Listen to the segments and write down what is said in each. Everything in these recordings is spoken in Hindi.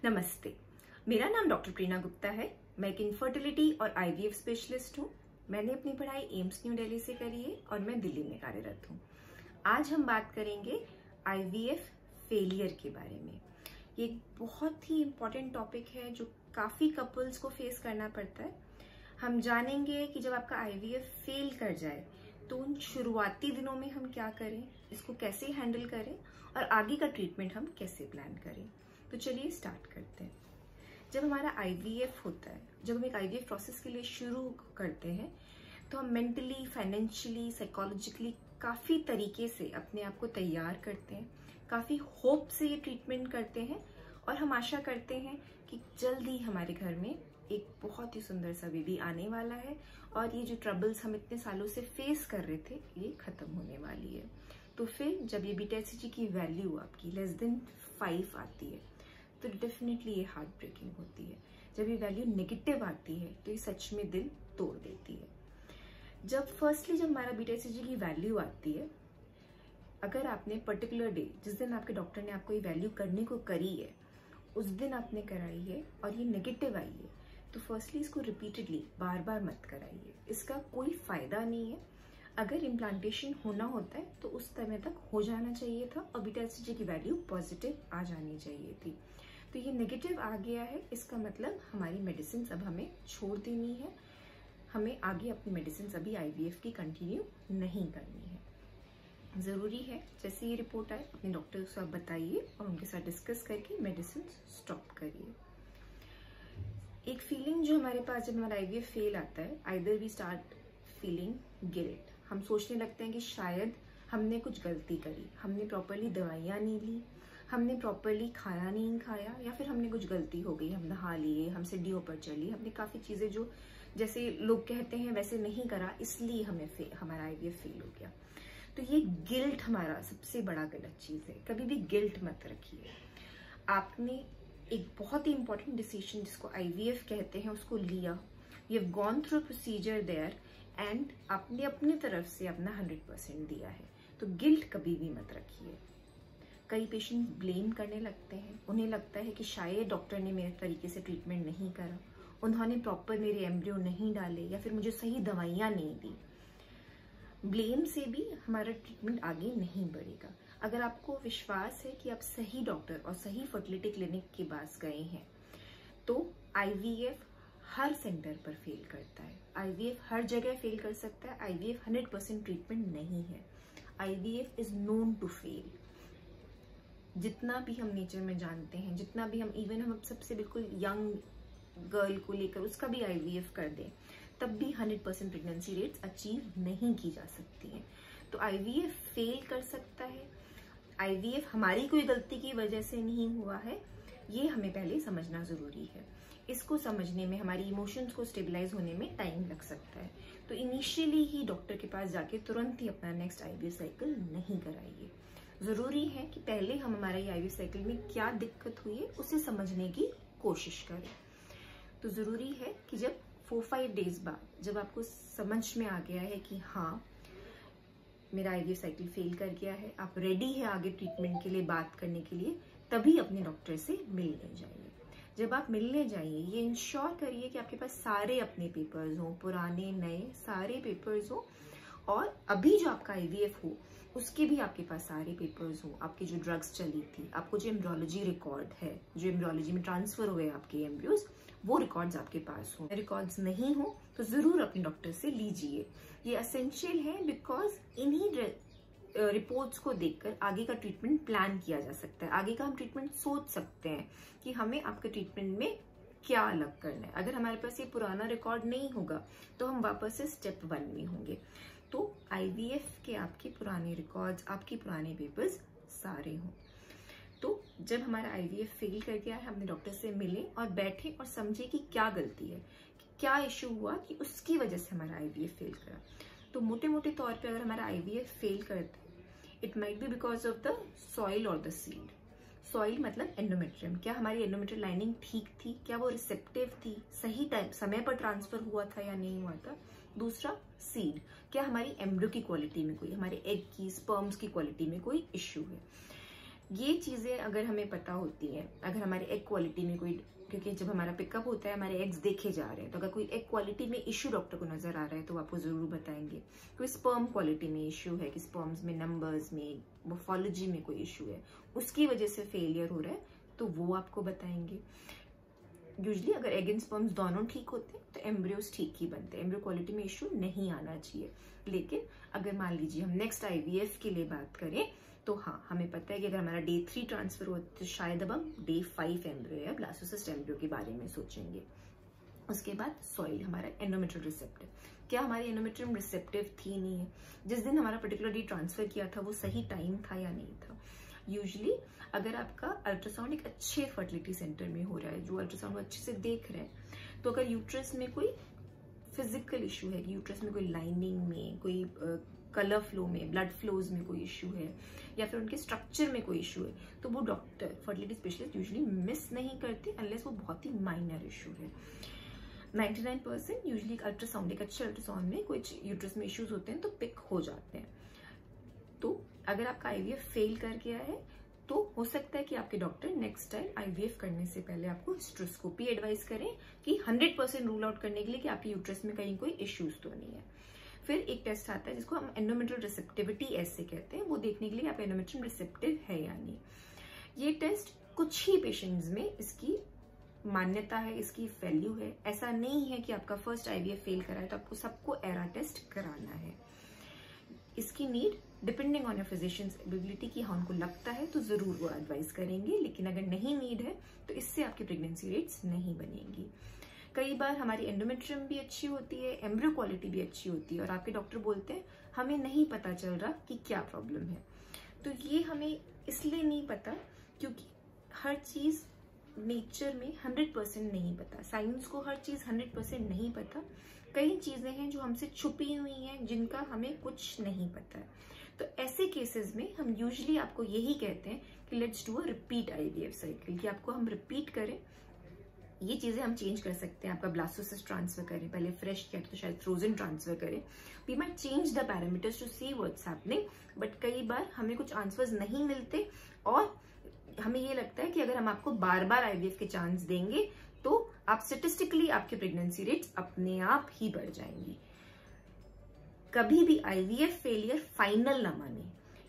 नमस्ते, मेरा नाम डॉक्टर प्रीना गुप्ता है। मैं एक इनफर्टिलिटी और आईवीएफ स्पेशलिस्ट हूँ। मैंने अपनी पढ़ाई एम्स न्यू दिल्ली से करी है और मैं दिल्ली में कार्यरत हूँ। आज हम बात करेंगे आईवीएफ फेलियर के बारे में। ये एक बहुत ही इम्पोर्टेंट टॉपिक है जो काफ़ी कपल्स को फेस करना पड़ता है। हम जानेंगे कि जब आपका आईवीएफ फेल कर जाए तो उन शुरुआती दिनों में हम क्या करें, इसको कैसे हैंडल करें और आगे का ट्रीटमेंट हम कैसे प्लान करें। तो चलिए स्टार्ट करते हैं। जब हमारा आईवीएफ होता है, जब हम एक आईवीएफ प्रोसेस के लिए शुरू करते हैं तो हम मेंटली, फाइनेंशियली, साइकोलॉजिकली काफ़ी तरीके से अपने आप को तैयार करते हैं, काफ़ी होप से ये ट्रीटमेंट करते हैं और हम आशा करते हैं कि जल्द ही हमारे घर में एक बहुत ही सुंदर सा बेबी आने वाला है और ये जो ट्रबल्स हम इतने सालों से फेस कर रहे थे ये खत्म होने वाली है। तो फिर जब ये बीटा-एचसीजी की वैल्यू आपकी लेस देन 5 आती है तो डेफिनेटली ये हार्ट ब्रेकिंग होती है। जब ये वैल्यू नेगेटिव आती है तो ये सच में दिल तोड़ देती है। जब हमारा बीटा-एचसीजी की वैल्यू आती है, अगर आपने पर्टिकुलर डे जिस दिन आपके डॉक्टर ने आपको ये वैल्यू करने को करी है उस दिन आपने कराई है और ये नेगेटिव आई है तो फर्स्टली इसको रिपीटेडली बार बार मत कराइए। इसका कोई फायदा नहीं है। अगर इम्प्लांटेशन होना होता है तो उस समय तक हो जाना चाहिए था और बीटा-एचसीजी की वैल्यू पॉजिटिव आ जानी चाहिए थी। तो ये नेगेटिव आ गया है, इसका मतलब हमारी मेडिसिन अब हमें छोड़ देनी है। हमें आगे अपनी मेडिसिन अभी आईवीएफ की कंटिन्यू नहीं करनी है। ज़रूरी है जैसे ये रिपोर्ट आए अपने डॉक्टर को आप बताइए और उनके साथ डिस्कस करके मेडिसिन स्टॉप करिए। एक फीलिंग जो हमारे पास जब हमारा आईवीएफ फेल आता है, either we start feeling guilt. हम सोचने लगते हैं कि शायद हमने कुछ गलती करी, हमने प्रॉपरली दवाइयाँ नहीं ली, हमने प्रॉपरली खाना नहीं खाया, या फिर हमने कुछ गलती हो गई, हम नहा लिए, हम सीढ़ियों पर चली, हमने काफ़ी चीज़ें जो जैसे लोग कहते हैं वैसे नहीं करा, इसलिए हमारा आईवीएफ फेल हो गया। तो ये गिल्ट हमारा सबसे बड़ा गलत चीज़ है। कभी भी गिल्ट मत रखिए। आपने एक बहुत ही इंपॉर्टेंट डिसीजन जिसको आईवीएफ कहते हैं उसको लिया, you have gone through procedure there and आपने अपनी तरफ से अपना 100% दिया है, तो गिल्ट कभी भी मत रखिए। कई पेशेंट ब्लेम करने लगते हैं, उन्हें लगता है कि शायद डॉक्टर ने मेरे तरीके से ट्रीटमेंट नहीं करा, उन्होंने प्रॉपर मेरे एम्ब्रियो नहीं डाले या फिर मुझे सही दवाइयाँ नहीं दी। ब्लेम से भी हमारा ट्रीटमेंट आगे नहीं बढ़ेगा। अगर आपको विश्वास है कि आप सही डॉक्टर और सही फर्टिलिटी क्लिनिक के पास गए हैं तो आईवीएफ हर सेंटर पर फेल करता है। आईवीएफ हर जगह फेल कर सकता है। आईवीएफ 100% ट्रीटमेंट नहीं है। IVF is known to fail. जितना भी हम नेचर में जानते हैं, जितना भी हम सबसे बिल्कुल यंग गर्ल को लेकर उसका भी आईवीएफ कर दें तब भी 100% प्रेगनेंसी रेट्स अचीव नहीं की जा सकती हैं। तो आईवीएफ फेल कर सकता है। आईवीएफ हमारी कोई गलती की वजह से नहीं हुआ है, ये हमें पहले समझना जरूरी है। इसको समझने में, हमारी इमोशंस को स्टेबलाइज होने में टाइम लग सकता है। तो इनिशियली ही डॉक्टर के पास जाके तुरंत ही अपना नेक्स्ट आईवीएफ साइकिल नहीं कराइए। जरूरी है कि पहले हम हमारा ये आईवीएफ साइकिल में क्या दिक्कत हुई है उसे समझने की कोशिश करें। तो जरूरी है कि जब 4-5 डेज बाद जब आपको समझ में आ गया है कि हाँ मेरा आईवीएफ साइकिल फेल कर गया है, आप रेडी है आगे ट्रीटमेंट के लिए बात करने के लिए, तभी अपने डॉक्टर से मिलने जाइए। जब आप मिलने जाइए ये इंश्योर करिए कि आपके पास सारे अपने पेपर्स हों, पुराने नए सारे पेपर्स हों, और अभी जो आपका आईवीएफ हो उसके भी आपके पास सारे पेपर्स हो। आपकी जो ड्रग्स चली थी, आपको जो एम्ब्रियोलॉजी रिकॉर्ड है, जो एम्ब्रियोलॉजी में ट्रांसफर हुए आपके एम्ब्रियोज, वो रिकॉर्ड्स आपके पास हो। रिकॉर्ड्स नहीं हो तो जरूर अपने डॉक्टर से लीजिए। ये एसेंशियल है बिकॉज इन्हीं रिपोर्ट्स को देखकर आगे का ट्रीटमेंट प्लान किया जा सकता है। आगे का हम ट्रीटमेंट सोच सकते हैं कि हमें आपके ट्रीटमेंट में क्या अलग करना है। अगर हमारे पास ये पुराना रिकॉर्ड नहीं होगा तो हम वापस से स्टेप 1 में होंगे। तो आईवीएफ के आपके पुराने रिकॉर्ड्स, आपके पुराने पेपर्स सारे हों। तो जब हमारा आईवीएफ फेल कर गया है, हमने डॉक्टर से मिले और बैठे और समझे कि क्या गलती है, क्या इश्यू हुआ कि उसकी वजह से हमारा आईवीएफ फेल करा। तो मोटे मोटे तौर पे अगर हमारा आईवीएफ फेल करता है, it might be because of the soil और द सीड। सॉइल मतलब एंडोमेट्रियम, क्या हमारी एंडोमेट्रियल लाइनिंग ठीक थी, क्या वो रिसेप्टिव थी, सही टाइम समय पर ट्रांसफर हुआ था या नहीं हुआ था। दूसरा सीड, क्या हमारी एम्ब्रियो की क्वालिटी में कोई, हमारे एग की, स्पर्म्स की क्वालिटी में कोई इश्यू है। ये चीजें अगर हमें पता होती हैं, अगर हमारे एग क्वालिटी में कोई, क्योंकि जब हमारा पिकअप होता है हमारे एग्स देखे जा रहे हैं, तो अगर कोई एग क्वालिटी में इश्यू डॉक्टर को नजर आ रहा है तो आपको जरूर बताएंगे। कोई स्पर्म क्वालिटी में इश्यू है कि स्पर्म्स में नंबर्स में मोर्फोलॉजी में कोई इश्यू है, उसकी वजह से फेलियर हो रहा है, तो वो आपको बताएंगे। यूजली अगर एग एंड स्पर्म्स दोनों ठीक होते हैं तो एम्ब्रियोज ठीक ही बनते हैं, एम्ब्रियो क्वालिटी में इश्यू नहीं आना चाहिए। लेकिन अगर मान लीजिए हम नेक्स्ट IVF के लिए बात करें तो हाँ, हमें पता है कि अगर हमारा Day 3 ट्रांसफर हो तो शायद अब हम Day 5 एम्ब्रियो या ब्लास्टोसिस्ट एम्ब्रियो के बारे में सोचेंगे। उसके बाद सॉइल, हमारा एंडोमेट्रियल रिसेप्टर, क्या हमारी एंडोमेट्रियम रिसेप्टिव थी नहीं है? जिस दिन हमारा पर्टिकुलर डे ट्रांसफर किया था वो सही टाइम था या नहीं था? यूजली अगर आपका अल्ट्रासाउंड एक अच्छे फर्टिलिटी सेंटर में हो रहा है, जो अल्ट्रासाउंड अच्छे से देख रहे हैं, तो अगर यूट्रस में कोई फिजिकल इश्यू है, यूट्रस में कोई लाइनिंग में, कोई कलर फ्लो में, ब्लड फ्लोज में कोई इश्यू है, या फिर उनके स्ट्रक्चर में कोई इश्यू है, तो वो doctor fertility specialist usually miss नहीं करते अनलेस वो बहुत ही माइनर इश्यू है। 99% यूजुअली एक अल्ट्रासाउंड, एक अच्छे अल्ट्रासाउंड में कुछ यूट्रस में इश्यूज होते हैं तो पिक हो जाते हैं। तो अगर आपका IVF फेल कर गया है तो हो सकता है कि आपके डॉक्टर नेक्स्ट टाइम IVF करने से पहले आपको हिस्ट्रोस्कोपी एडवाइस करें कि 100% रूल आउट करने के लिए कि आपके यूट्रस में कहीं कोई इश्यूज तो नहीं है। फिर एक टेस्ट आता है जिसको हम एंडोमेट्रियल रिसेप्टिविटी ऐसे कहते हैं, वो देखने के लिए आप एंडोमेट्रियम रिसेप्टिव है या नहीं। ये टेस्ट कुछ ही पेशेंट्स में इसकी मान्यता है, इसकी वैल्यू है। ऐसा नहीं है कि आपका फर्स्ट IVF फेल करा है तो आपको सबको एरा टेस्ट कराना है। इसकी need depending on your physicians ability की, हाँ उनको लगता है तो जरूर वो एडवाइस करेंगे, लेकिन अगर नहीं नीड है तो इससे आपकी प्रेगनेंसी रेट्स नहीं बनेंगी। कई बार हमारी एंडोमेट्रियम भी अच्छी होती है, एम्ब्रियो क्वालिटी भी अच्छी होती है और आपके डॉक्टर बोलते हैं हमें नहीं पता चल रहा कि क्या प्रॉब्लम है। तो ये हमें इसलिए नहीं पता क्योंकि हर चीज नेचर में 100% नहीं पता, साइंस को हर चीज 100% नहीं पता। कई चीजें हैं जो हमसे छुपी हुई हैं जिनका हमें कुछ नहीं पता है। तो ऐसे केसेस में हम यूजुअली आपको यही कहते हैं कि let's do a repeat IVF cycle, कि आपको हम रिपीट करें। ये चीजें हम चेंज कर सकते हैं, आपका ब्लास्टोसिस्ट ट्रांसफर करें, पहले फ्रेश किया तो शायद फ्रोजन ट्रांसफर करें। We might change the parameters to see what's happening, but कई बार हमें कुछ आंसर्स नहीं मिलते और हमें ये लगता है कि अगर हम आपको बार बार IVF के चांस देंगे तो आप स्टेटिस्टिकली आपके प्रेगनेंसी रेट्स अपने आप ही बढ़ जाएंगी। कभी भी IVF फेलियर फाइनल ना माने,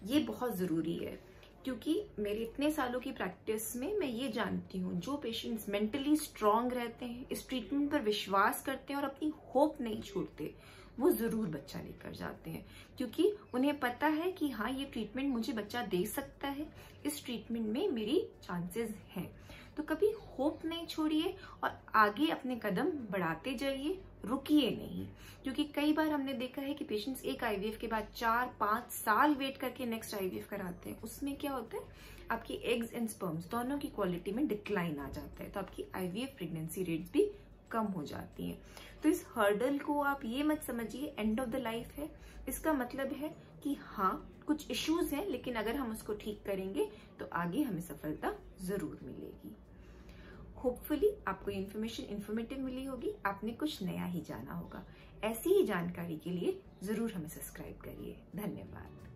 ये बहुत जरूरी है, क्योंकि मेरे इतने सालों की प्रैक्टिस में मैं ये जानती हूँ जो पेशेंट्स मेंटली स्ट्रांग रहते हैं, इस ट्रीटमेंट पर विश्वास करते हैं और अपनी होप नहीं छोड़ते, वो जरूर बच्चा लेकर जाते हैं, क्योंकि उन्हें पता है कि हाँ ये ट्रीटमेंट मुझे बच्चा दे सकता है, इस ट्रीटमेंट में मेरी चांसेस हैं। तो कभी होप नहीं छोड़िए और आगे अपने कदम बढ़ाते जाइए, रुकिए नहीं। क्योंकि कई बार हमने देखा है कि पेशेंट्स एक IVF के बाद 4-5 साल वेट करके नेक्स्ट IVF कराते हैं। उसमें क्या होता है, आपकी एग्स एंड स्पर्म्स दोनों की क्वालिटी में डिक्लाइन आ जाता है, तो आपकी IVF प्रेगनेंसी रेट्स भी कम हो जाती हैं। तो इस हर्डल को आप ये मत समझिए एंड ऑफ द लाइफ है। इसका मतलब है कि हाँ कुछ इश्यूज हैं, लेकिन अगर हम उसको ठीक करेंगे तो आगे हमें सफलता जरूर मिलेगी। होपफुली आपको ये इन्फॉर्मेशन इन्फॉर्मेटिव मिली होगी, आपने कुछ नया ही जाना होगा। ऐसी ही जानकारी के लिए जरूर हमें सब्सक्राइब करिए। धन्यवाद।